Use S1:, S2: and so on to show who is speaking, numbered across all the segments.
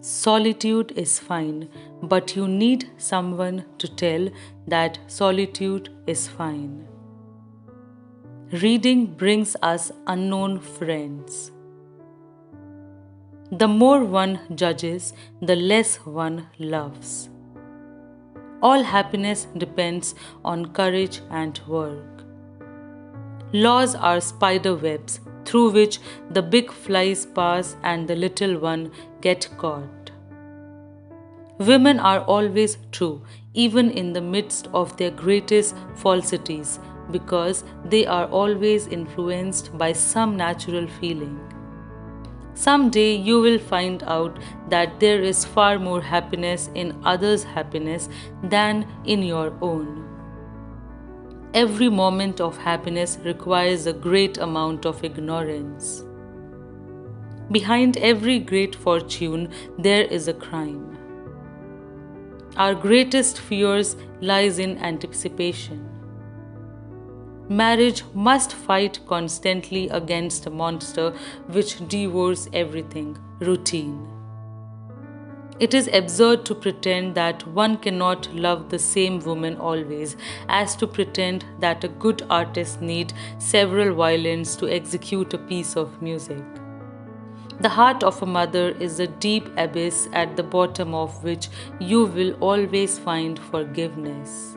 S1: Solitude is fine, but you need someone to tell that solitude is fine. Reading brings us unknown friends. The more one judges, the less one loves. All happiness depends on courage and work. Laws are spider webs through which the big flies pass and the little one get caught. Women are always true, even in the midst of their greatest falsities, because they are always influenced by some natural feeling. Someday you will find out that there is far more happiness in others' happiness than in your own. Every moment of happiness requires a great amount of ignorance. Behind every great fortune, there is a crime. Our greatest fears lies in anticipation. Marriage must fight constantly against a monster which devours everything, routine. It is absurd to pretend that one cannot love the same woman always, as to pretend that a good artist needs several violins to execute a piece of music. The heart of a mother is a deep abyss at the bottom of which you will always find forgiveness.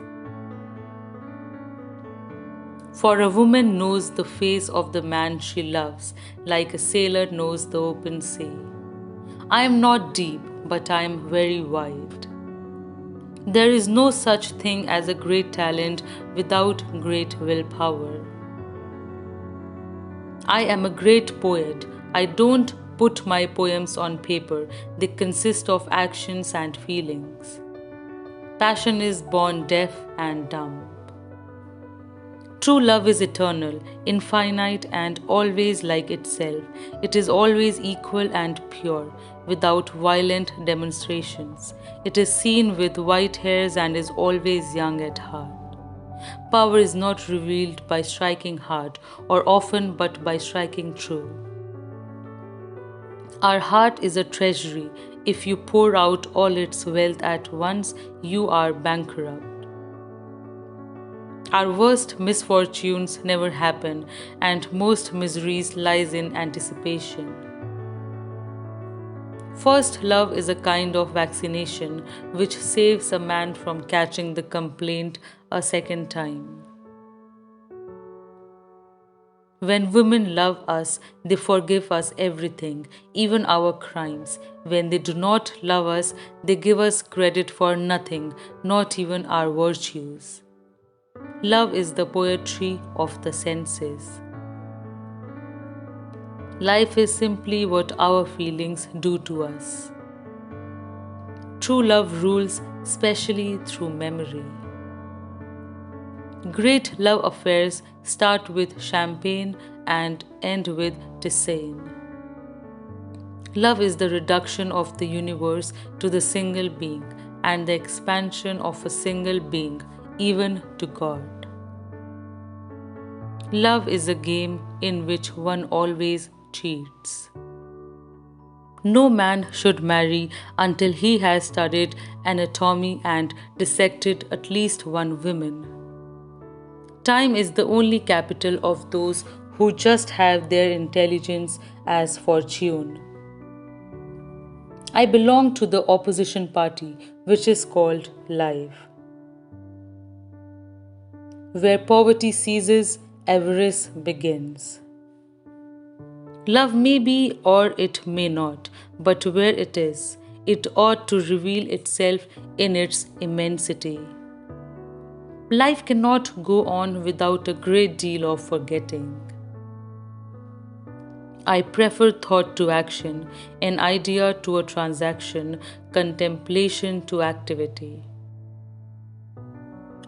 S1: For a woman knows the face of the man she loves, like a sailor knows the open sea. I am not deep, but I am very wide. There is no such thing as a great talent without great willpower. I am a great poet. I don't put my poems on paper. They consist of actions and feelings. Passion is born deaf and dumb. True love is eternal, infinite, and always like itself. It is always equal and pure, without violent demonstrations. It is seen with white hairs and is always young at heart. Power is not revealed by striking hard, or often but by striking true. Our heart is a treasury. If you pour out all its wealth at once, you are bankrupt. Our worst misfortunes never happen, and most miseries lies in anticipation. First love is a kind of vaccination which saves a man from catching the complaint a second time. When women love us, they forgive us everything, even our crimes. When they do not love us, they give us credit for nothing, not even our virtues. Love is the poetry of the senses. Life is simply what our feelings do to us. True love rules, especially through memory. Great love affairs start with champagne and end with tisane. Love is the reduction of the universe to the single being and the expansion of a single being, even to God. Love is a game in which one always cheats. No man should marry until he has studied anatomy and dissected at least one woman. Time is the only capital of those who just have their intelligence as fortune. I belong to the opposition party, which is called life. Where poverty ceases, avarice begins. Love may be or it may not, but where it is, it ought to reveal itself in its immensity. Life cannot go on without a great deal of forgetting. I prefer thought to action, an idea to a transaction, contemplation to activity.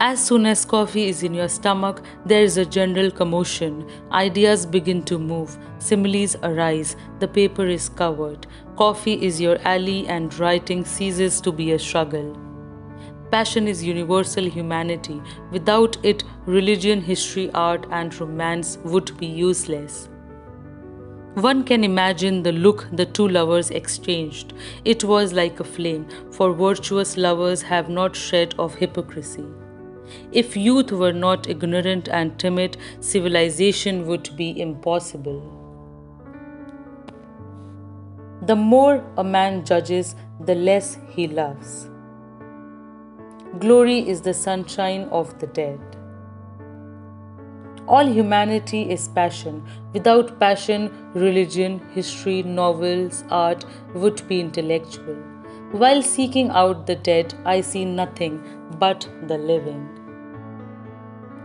S1: As soon as coffee is in your stomach, there is a general commotion. Ideas begin to move, similes arise, the paper is covered. Coffee is your ally and writing ceases to be a struggle. Passion is universal humanity. Without it, religion, history, art, and romance would be useless. One can imagine the look the two lovers exchanged. It was like a flame, for virtuous lovers have not shred of hypocrisy. If youth were not ignorant and timid, civilization would be impossible. The more a man judges, the less he loves. Glory is the sunshine of the dead. All humanity is passion. Without passion, religion, history, novels, art would be intellectual. While seeking out the dead, I see nothing but the living.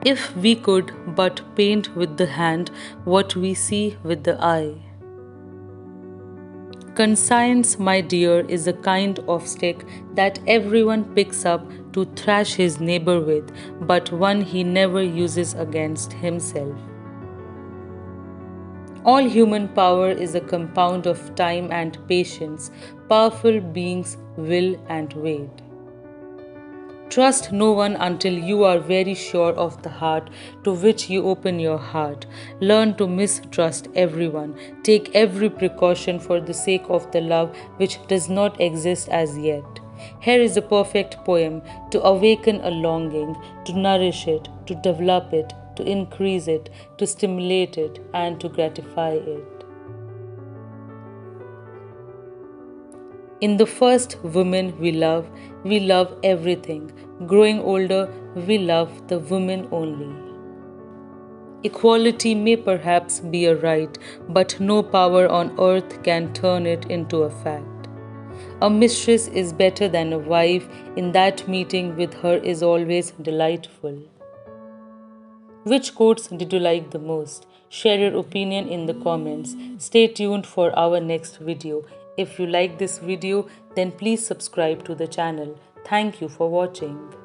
S1: If we could but paint with the hand what we see with the eye. Conscience, my dear, is a kind of stick that everyone picks up to thrash his neighbor with, but one he never uses against himself. All human power is a compound of time and patience. Powerful beings will and wait. Trust no one until you are very sure of the heart to which you open your heart. Learn to mistrust everyone. Take every precaution for the sake of the love which does not exist as yet. Here is a perfect poem to awaken a longing, to nourish it, to develop it, to increase it, to stimulate it, and to gratify it. In the first woman we love everything. Growing older, we love the woman only. Equality may perhaps be a right, but no power on earth can turn it into a fact. A mistress is better than a wife, in that meeting with her is always delightful. Which quotes did you like the most? Share your opinion in the comments. Stay tuned for our next video. If you like this video, then please subscribe to the channel. Thank you for watching.